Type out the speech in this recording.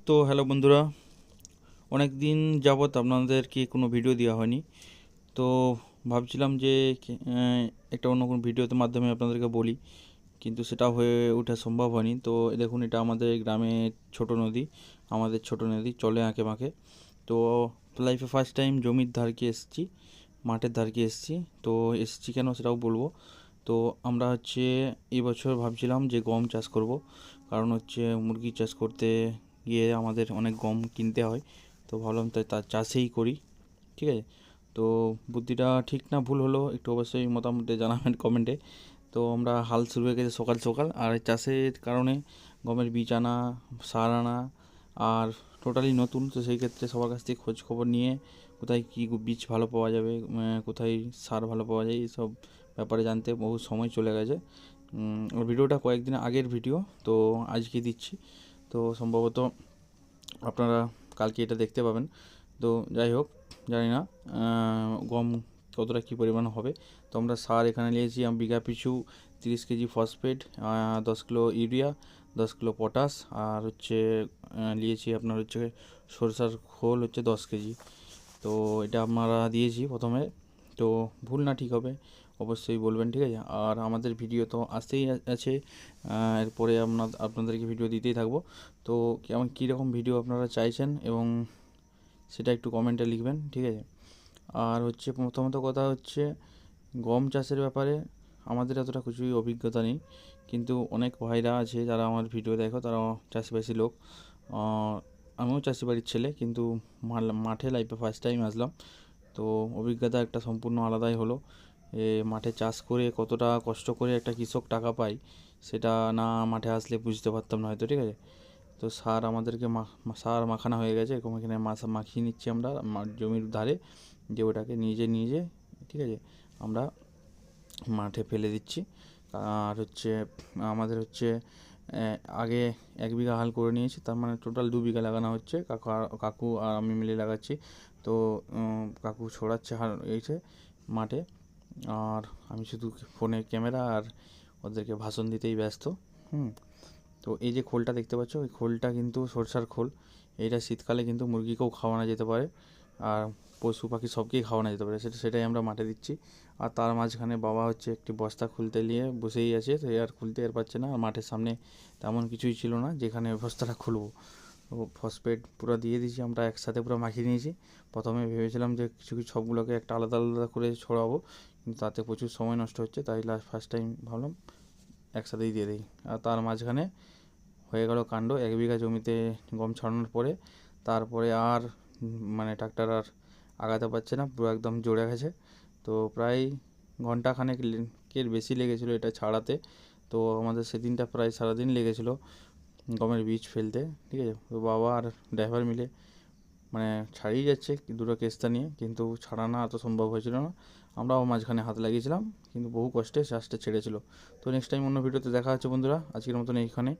তো হ্যালো বন্ধুরা, অনেক দিন যাবৎ আপনাদেরকে কোনো ভিডিও দেওয়া হয়নি। তো ভাবছিলাম যে একটা অন্য কোনো ভিডিওতে মাধ্যমে আপনাদেরকে বলি, কিন্তু সেটা হয়ে ওঠা সম্ভব হয়নি। তো দেখুন, এটা আমাদের গ্রামের ছোট নদী, আমাদের ছোট নদী চলে আঁকে বাঁকে। তো লাইফে ফার্স্ট টাইম জমির ধারকে এসেছি, মাঠের ধারকে এসেছি। তো এসেছি কেন সেটাও বলবো। তো আমরা এবছর ভাবছিলাম যে গম চাষ করব, কারণ মুরগি চাষ করতে গিয়ে আমাদের অনেক গম কিনতে হয়। তো ভাবলাম তাই তার চাষেই করি, ঠিক আছে? তো বুদ্ধিটা ঠিক না ভুল হলো একটু অবশ্যই মতামতে জানাবেন কমেন্টে। তো আমরা হাল শুরু হয়ে গেছে সকাল সকাল, আর এই চাষের কারণে গমের বীজ আনা, সার আনা, আর টোটালি নতুন। তো সেই ক্ষেত্রে সবার কাছ থেকে খোঁজ খবর নিয়ে কোথায় কী বীজ ভালো পাওয়া যাবে, কোথায় সার ভালো পাওয়া যায়, এইসব ব্যাপারে জানতে বহু সময় চলে গেছে। ওর ভিডিওটা কয়েকদিন আগের ভিডিও, তো আজকে দিচ্ছি। তো সম্ভবত আপনারা কালকে এটা দেখতে পাবেন। তো যাই হোক, জানি না গম কতটা কী পরিমাণ হবে। তো আমরা সার এখানে নিয়েছি বিঘা পিছু 30 KG phosphate, 10 kilo urea, 10 kilo potash, আর নিয়েছি আপনার সরষার খোল 10 কেজি। তো এটা আমরা দিয়েছি প্রথমে। তো ভুল না ঠিক হবে অবশ্যই বলবেন, ঠিক আছে? আর আমাদের ভিডিও তো আসতেই আছে, এরপরে আপনাদেরকে ভিডিও দিতেই থাকবো। তো কেমন কীরকম ভিডিও আপনারা চাইছেন এবং সেটা একটু কমেন্টে লিখবেন, ঠিক আছে? আর প্রথমত কথা গম চাষের ব্যাপারে আমাদের এতটা কিছুই অভিজ্ঞতা নেই, কিন্তু অনেক ভাইরা আছে যারা আমার ভিডিও দেখো, তারা চাষিবাসী লোক। আমিও চাষি বাড়ির ছেলে, কিন্তু মাঠে লাইফে ফার্স্ট টাইম আসলাম। তো অভিজ্ঞতা একটা সম্পূর্ণ আলাদাই হলো। মাঠে চাষ করে কতটা কষ্ট করে একটা কৃষক টাকা পায়, সেটা না মাঠে আসলে বুঝতে পারতাম না হয়তো, ঠিক আছে? তো সার আমাদেরকে সার মাখানো হয়ে গেছে, এরকম এখানে মাখিয়ে নিচ্ছি আমরা জমির ধারে, যে ওটাকে নিজে ঠিক আছে আমরা মাঠে ফেলে দিচ্ছি। আর আমাদের আগে 1 বিঘা হাল করে নিয়েছি, তার মানে টোটাল 2 বিঘা লাগানো হচ্ছে। কাকু আর আমি মিলে লাগাচ্ছি। তো কাকু ছড়াচ্ছে মাঠে, আর আমি শুধু ফোনে ক্যামেরা আর ওদেরকে ভাষণ দিতেই ব্যস্ত। তো এই যে খোলটা দেখতে পাচ্ছ, এই খোলটা কিন্তু সরষার খোল। এইটা শীতকালে কিন্তু মুরগিকেও খাওয়ানো যেতে পারে, আর পশু পাখি সবকেই খাওয়ানো যেতে পারে। সেটাই আমরা মাঠে দিচ্ছি। আর তার মাঝখানে বাবা একটি বস্তা খুলতে নিয়ে বসেই আছে, তো আর খুলতে পারছে না। আর মাঠের সামনে তেমন কিছুই ছিল না যেখানে বস্তাটা খুলবো। তো ফসফেট পুরো দিয়ে দিয়েছি, আমরা একসাথে পুরো মাখিয়ে নিয়েছি। প্রথমে ভেবেছিলাম যে কিছু সবগুলোকে একটা আলাদা আলাদা করে ছড়াবো, কিন্তু তাতে প্রচুর সময় নষ্ট হচ্ছে, তাই ফার্স্ট টাইম ভাবলাম একসাথেই দিয়ে দিই। আর তার মাঝখানে হয়ে গেল কাণ্ড। 1 বিঘা জমিতে গম ছড়ানোর পরে তারপরে আর ট্রাক্টর আর আগাতে পারছে না, পুরো একদম জড়ে গেছে। তো প্রায় ঘন্টাখানেকের বেশি লেগেছিলো এটা ছাড়াতে। তো আমাদের সেদিনটা প্রায় সারাদিন লেগেছিলো গমের বীজ ফেলতে, ঠিক আছে? তো বাবা আর ড্রাইভার মিলে ছাড়িয়ে যাচ্ছে দুটো কেস্তা নিয়ে, কিন্তু ছাড়ানো এত সম্ভব হয়েছিল না। আমরাও মাঝখানে হাত লাগিয়েছিলাম, কিন্তু বহু কষ্টে চাষটা ছেড়েছিল। তো নেক্সট টাইম অন্য ভিডিওতে দেখা হচ্ছে বন্ধুরা, আজকের মতন এইখানে।